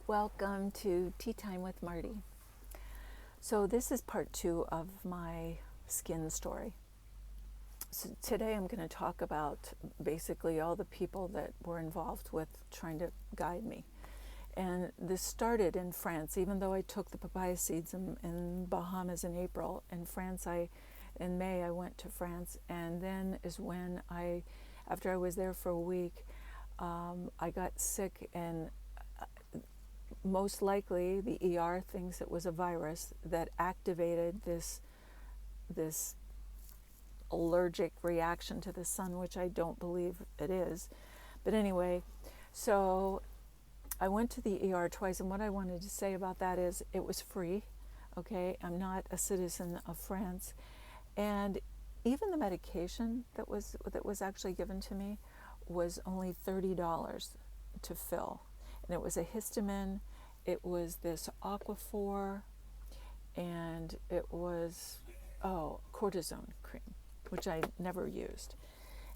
Welcome to Tea Time with Marty. So this is part 2 of my skin story. So today I'm going to talk about basically all the people that were involved with trying to guide me. And this started in France, even though I took the papaya seeds in Bahamas in April. In France, in May, I went to France. And then is when after I was there for a week, I got sick, and most likely the ER thinks it was a virus that activated this allergic reaction to the sun, which I don't believe it is. But anyway, so I went to the ER twice, and what I wanted to say about that is it was free. Okay, I'm not a citizen of France, and even the medication that was actually given to me was only $30 to fill, and it was a histamine, it was this Aquaphor, and it was cortisone cream, which I never used.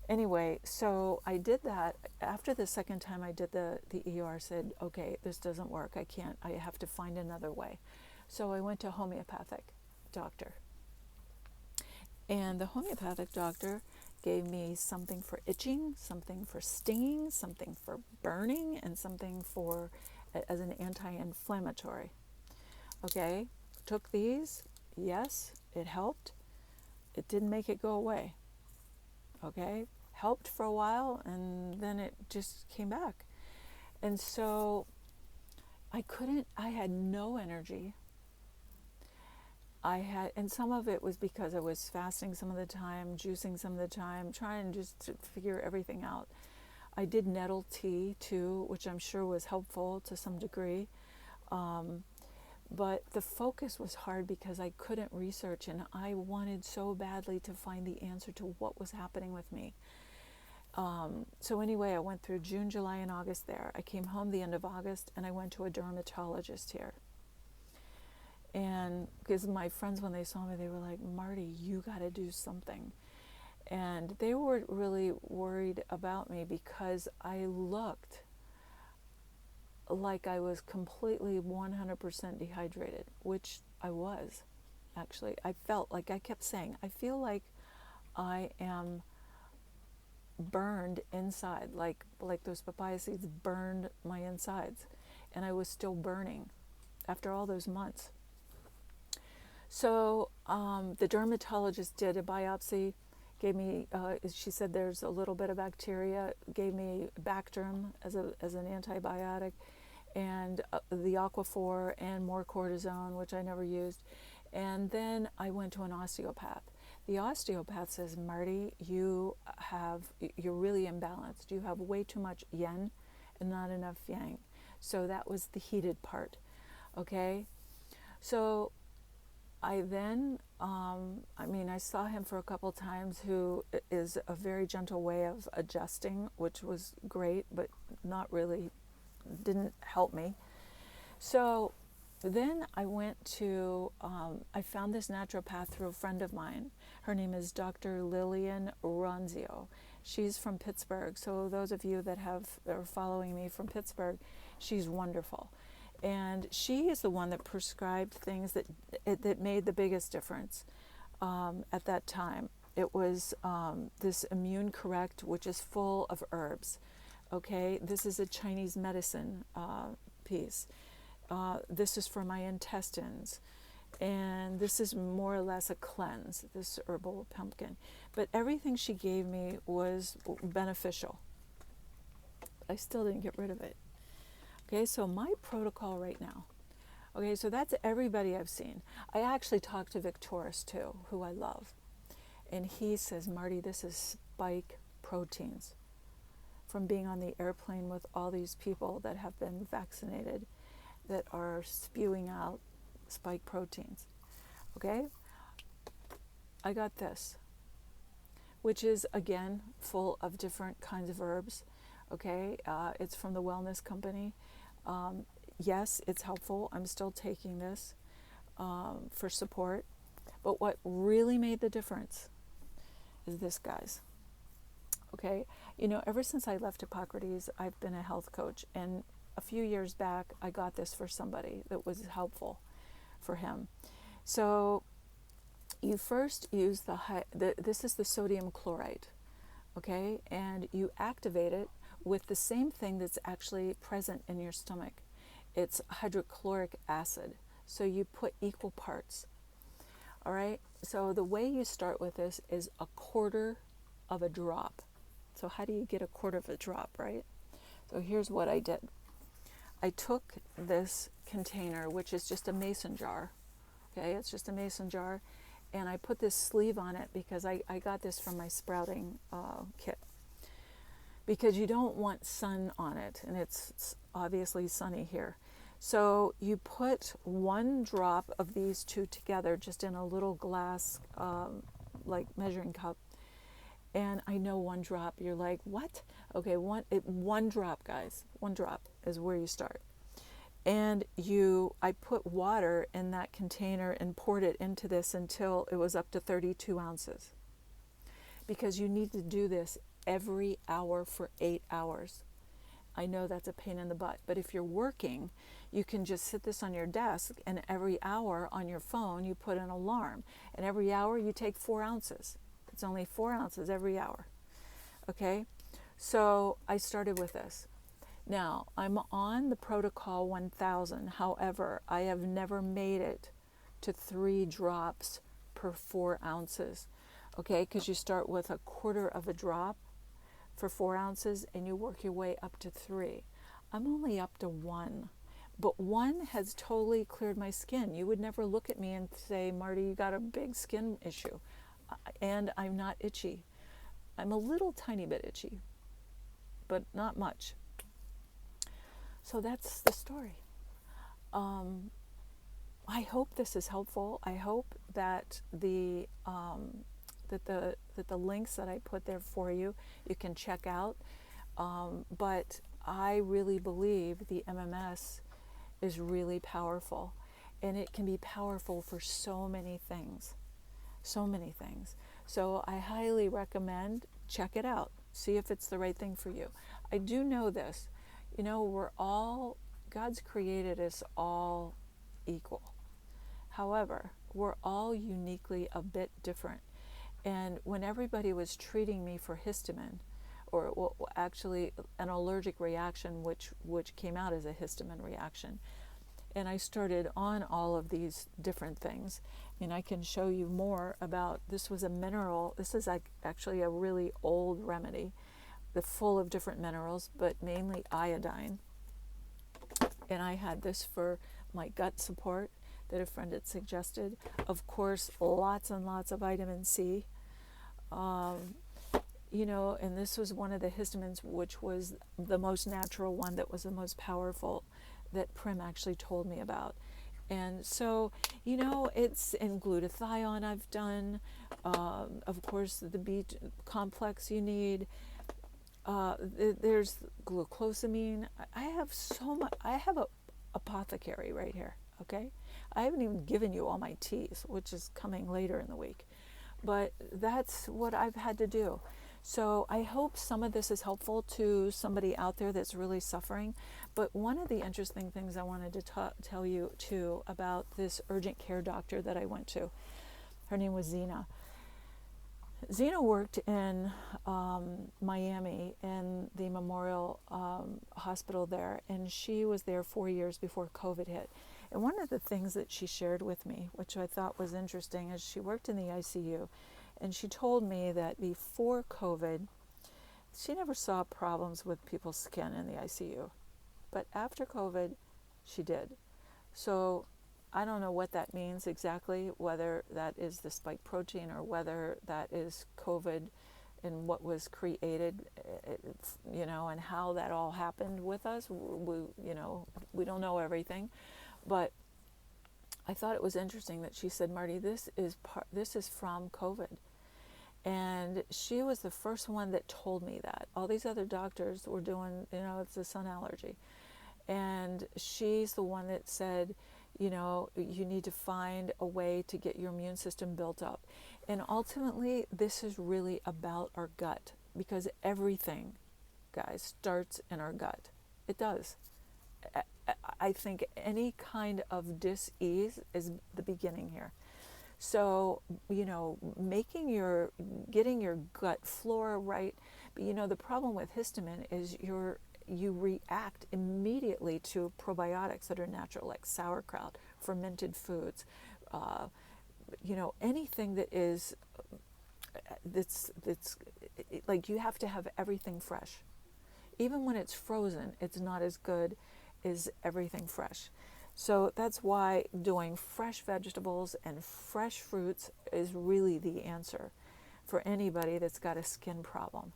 Anyway, so I did that. After the second time I did the ER said, okay, this doesn't work. I have to find another way. So I went to a homeopathic doctor. And the homeopathic doctor gave me something for itching, something for stinging, something for burning, and something as an anti-inflammatory. Okay, took these. Yes, it helped. It didn't make it go away. Okay, helped for a while, and then it just came back. And so I had no energy. And some of it was because I was fasting some of the time, juicing some of the time, trying just to figure everything out. I did nettle tea too, which I'm sure was helpful to some degree. But the focus was hard because I couldn't research, and I wanted so badly to find the answer to what was happening with me. So anyway, I went through June, July, and August there. I came home the end of August, and I went to a dermatologist here. And because my friends, when they saw me, they were like, Marty, you got to do something. And they were really worried about me because I looked like I was completely 100% dehydrated, which I was, actually. I felt like, I kept saying, I feel like I am burned inside, like those papaya seeds burned my insides. And I was still burning after all those months. So the dermatologist did a biopsy, gave me, she said there's a little bit of bacteria, gave me Bactrim as an antibiotic, and the Aquaphor and more cortisone, which I never used. And then I went to an osteopath. The osteopath says, Marty, you're really imbalanced. You have way too much yin and not enough yang. So that was the heated part. Okay? So I then, I saw him for a couple times, who is a very gentle way of adjusting, which was great, but not really, didn't help me. So then I went to, I found this naturopath through a friend of mine. Her name is Dr. Lillian Ronzio. She's from Pittsburgh. So those of you that are following me from Pittsburgh, she's wonderful. And she is the one that prescribed things that made the biggest difference at that time. It was this Immune Correct, which is full of herbs. Okay, this is a Chinese medicine piece. This is for my intestines. And this is more or less a cleanse, this herbal pumpkin. But everything she gave me was beneficial. I still didn't get rid of it. Okay, so my protocol right now. Okay, so that's everybody I've seen. I actually talked to Victoris too, who I love. And he says, Marty, this is spike proteins. From being on the airplane with all these people that have been vaccinated, that are spewing out spike proteins. Okay? I got this, which is, again, full of different kinds of herbs. Okay? It's from the Wellness Company. Yes, it's helpful. I'm still taking this for support. But what really made the difference is this, guys. Okay? Ever since I left Hippocrates, I've been a health coach. And a few years back, I got this for somebody that was helpful for him. So you first use this is the sodium chloride, okay? And you activate it with the same thing that's actually present in your stomach. It's hydrochloric acid. So you put equal parts, all right? So the way you start with this is a quarter of a drop. So how do you get a quarter of a drop, right? So here's what I did. I took this container, which is just a mason jar, okay? It's just a mason jar. And I put this sleeve on it because I got this from my sprouting kit. Because you don't want sun on it, and it's obviously sunny here. So you put 1 drop of these two together just in a little glass, like measuring cup. And I know 1 drop, you're like, what? Okay, one drop, guys. 1 drop is where you start. And I put water in that container and poured it into this until it was up to 32 ounces. Because you need to do this every hour for 8 hours. I know that's a pain in the butt, but if you're working, you can just sit this on your desk, and every hour on your phone, you put an alarm. And every hour you take 4 ounces. It's only 4 ounces every hour. Okay? So I started with this. Now, I'm on the protocol 1000. However, I have never made it to 3 drops per 4 ounces. Okay? Because you start with a quarter of a drop for 4 ounces and you work your way up to 3. I'm only up to 1. But 1 has totally cleared my skin. You would never look at me and say, Marty, you got a big skin issue. And I'm not itchy. I'm a little tiny bit itchy, but not much. So that's the story. I hope this is helpful. I hope that the links that I put there for you can check out. But I really believe the MMS is really powerful, and it can be powerful for so many things. So many things. So I highly recommend check it out. See if it's the right thing for you. I do know this. You know, God's created us all equal. However, we're all uniquely a bit different. And when everybody was treating me for histamine, or actually an allergic reaction, which came out as a histamine reaction, and I started on all of these different things. I mean, I can show you more about, this was a mineral. This is actually a really old remedy, full of different minerals, but mainly iodine. And I had this for my gut support that a friend had suggested. Of course, lots and lots of vitamin C. You know, and this was one of the histamines, which was the most natural one, that was the most powerful, that Prim actually told me about. And so, you know, it's in glutathione I've done. Of course, the B complex you need. There's glucosamine. I have so much. I have a apothecary right here, okay? I haven't even given you all my teas, which is coming later in the week. But that's what I've had to do. So I hope some of this is helpful to somebody out there that's really suffering. But one of the interesting things I wanted to tell you too about this urgent care doctor that I went to, her name was Zena. Zena worked in Miami in the Memorial Hospital there, and she was there 4 years before COVID hit. And one of the things that she shared with me, which I thought was interesting, is she worked in the ICU, and she told me that before COVID, she never saw problems with people's skin in the ICU. But after COVID, she did. So I don't know what that means exactly, whether that is the spike protein or whether that is COVID and what was created, you know, and how that all happened with us. We don't know everything. But I thought it was interesting that she said, Marty, this is from COVID. And she was the first one that told me that. All these other doctors were doing, you know, it's a sun allergy. And she's the one that said, you know, you need to find a way to get your immune system built up. And ultimately, this is really about our gut, because everything, guys, starts in our gut. It does. I think any kind of dis-ease is the beginning here. So, getting your gut flora right. But the problem with histamine is you react immediately to probiotics that are natural, like sauerkraut, fermented foods, uh, anything that is that's like, you have to have everything fresh. Even when it's frozen, it's not as good as everything fresh. So that's why doing fresh vegetables and fresh fruits is really the answer for anybody that's got a skin problem.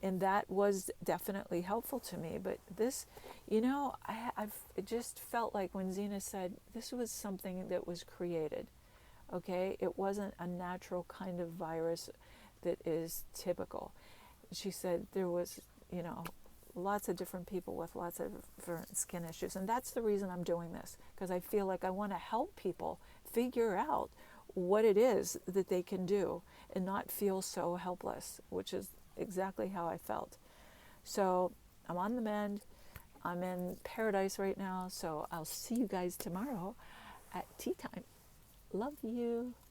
And that was definitely helpful to me. But this, I've it just felt like when Zena said this was something that was created, okay? It wasn't a natural kind of virus that is typical. She said there was, lots of different people with lots of different skin issues. And that's the reason I'm doing this, because I feel like I want to help people figure out what it is that they can do and not feel so helpless, which is exactly how I felt. So I'm on the mend. I'm in paradise right now. So I'll see you guys tomorrow at tea time. Love you.